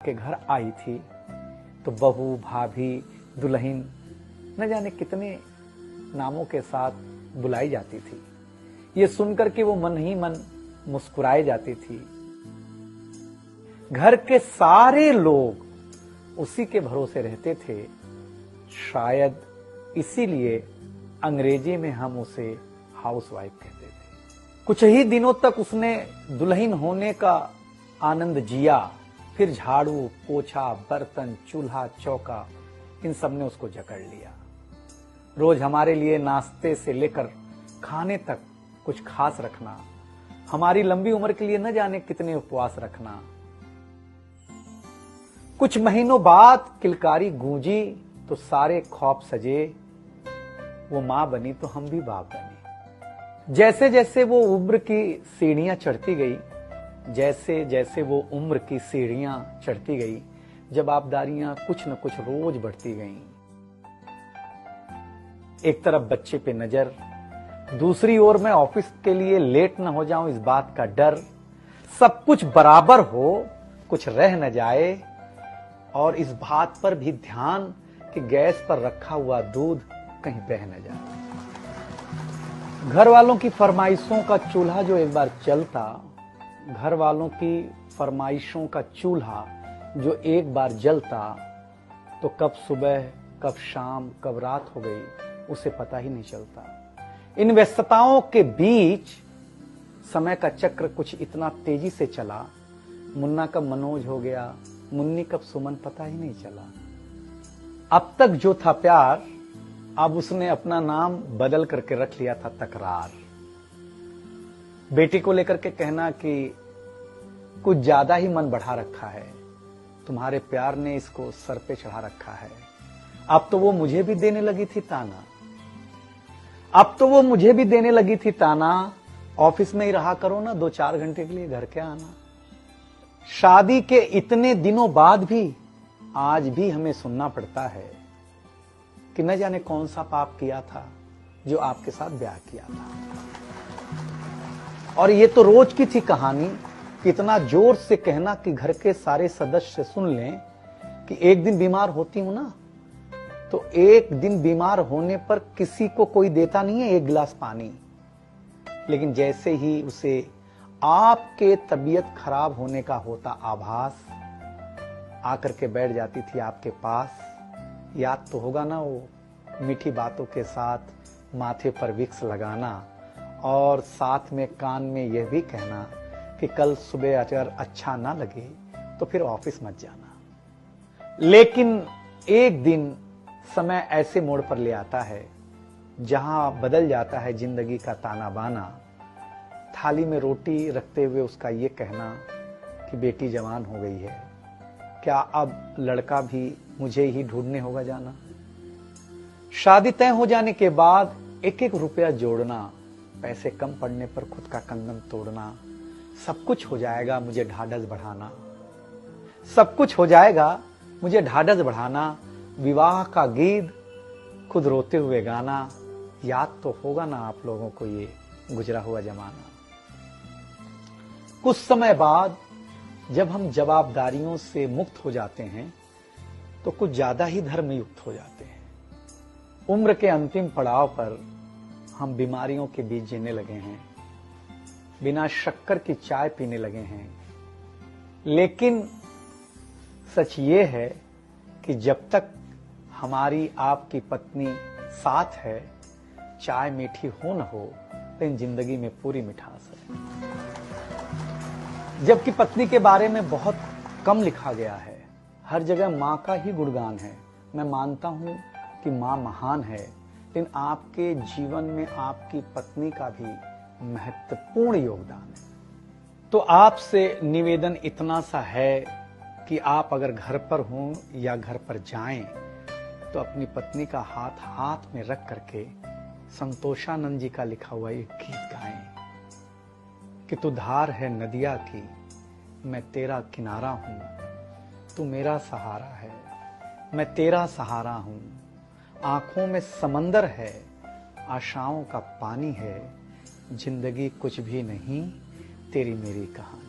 आपके घर आई थी तो बहू, भाभी, दुल्हन न जाने कितने नामों के साथ बुलाई जाती थी। ये सुनकर के वो मन ही मन मुस्कुराई जाती थी। घर के सारे लोग उसी के भरोसे रहते थे। शायद इसीलिए अंग्रेजी में हम उसे हाउसवाइफ कहते थे। कुछ ही दिनों तक उसने दुल्हन होने का आनंद जिया, फिर झाड़ू, पोछा, बर्तन, चूल्हा, चौका, इन सब ने उसको जकड़ लिया। रोज हमारे लिए नाश्ते से लेकर खाने तक कुछ खास रखना, हमारी लंबी उम्र के लिए न जाने कितने उपवास रखना। कुछ महीनों बाद किलकारी गूंजी तो सारे ख्वाब सजे। वो मां बनी तो हम भी बाप बने। जैसे जैसे वो उम्र की सीढ़ियां चढ़ती गई, जैसे जैसे वो उम्र की सीढ़ियां चढ़ती गई, जवाबदारियां कुछ न कुछ रोज बढ़ती गईं। एक तरफ बच्चे पे नजर, दूसरी ओर मैं ऑफिस के लिए लेट न हो जाऊं इस बात का डर। सब कुछ बराबर हो, कुछ रह न जाए, और इस बात पर भी ध्यान कि गैस पर रखा हुआ दूध कहीं बह न जाए। घर वालों की फरमाइशों का चूल्हा जो एक बार चलता, घर वालों की फरमाइशों का चूल्हा जो एक बार जलता, तो कब सुबह, कब शाम, कब रात हो गई उसे पता ही नहीं चलता। इन व्यस्तताओं के बीच समय का चक्र कुछ इतना तेजी से चला, मुन्ना कब मनोज हो गया, मुन्नी कब सुमन, पता ही नहीं चला। अब तक जो था प्यार, अब उसने अपना नाम बदल करके रख लिया था तकरार। बेटी को लेकर के कहना कि कुछ ज्यादा ही मन बढ़ा रखा है, तुम्हारे प्यार ने इसको सर पे चढ़ा रखा है। अब तो वो मुझे भी देने लगी थी ताना, अब तो वो मुझे भी देने लगी थी ताना, ऑफिस में ही रहा करो ना, 2-4 घंटे के लिए घर के आना। शादी के इतने दिनों बाद भी आज भी हमें सुनना पड़ता है कि न जाने कौन सा पाप किया था जो आपके साथ ब्याह किया था। और ये तो रोज की थी कहानी, कितना जोर से कहना कि घर के सारे सदस्य सुन लें कि एक दिन बीमार होती हूं ना, तो एक दिन बीमार होने पर किसी को कोई देता नहीं है 1 गिलास पानी, लेकिन जैसे ही उसे आपके तबीयत खराब होने का होता आभास, आकर के बैठ जाती थी आपके पास। याद तो होगा ना वो मीठी बातों के साथ माथे पर विक्स लगाना, और साथ में कान में यह भी कहना कि कल सुबह अगर अच्छा ना लगे तो फिर ऑफिस मत जाना। लेकिन एक दिन समय ऐसे मोड़ पर ले आता है जहां बदल जाता है जिंदगी का ताना बाना। थाली में रोटी रखते हुए उसका ये कहना कि बेटी जवान हो गई है, क्या अब लड़का भी मुझे ही ढूंढने होगा जाना। शादी तय हो जाने के बाद 1-1 रुपया जोड़ना, पैसे कम पड़ने पर खुद का कंदम तोड़ना, सब कुछ हो जाएगा मुझे ढाढ़स बढ़ाना, सब कुछ हो जाएगा मुझे ढाढ़स बढ़ाना। विवाह का गीत खुद रोते हुए गाना। याद तो होगा ना आप लोगों को ये गुजरा हुआ जमाना। कुछ समय बाद जब हम जवाबदारियों से मुक्त हो जाते हैं तो कुछ ज्यादा ही धर्मयुक्त हो जाते हैं। उम्र के अंतिम पड़ाव पर हम बीमारियों के बीच जीने लगे हैं, बिना शक्कर की चाय पीने लगे हैं। लेकिन सच ये है कि जब तक हमारी आपकी पत्नी साथ है, चाय मीठी हो न हो, लेकिन जिंदगी में पूरी मिठास है। जबकि पत्नी के बारे में बहुत कम लिखा गया है, हर जगह मां का ही गुणगान है। मैं मानता हूं कि मां महान है, लेकिन आपके जीवन में आपकी पत्नी का भी महत्वपूर्ण योगदान है। तो आपसे निवेदन इतना सा है कि आप अगर घर पर हों या घर पर जाएं तो अपनी पत्नी का हाथ हाथ में रख करके संतोषानंद जी का लिखा हुआ एक गीत गाएं कि तू धार है नदिया की, मैं तेरा किनारा हूं, तू मेरा सहारा है, मैं तेरा सहारा हूं। आंखों में समंदर है, आशाओं का पानी है, जिंदगी कुछ भी नहीं, तेरी मेरी कहानी।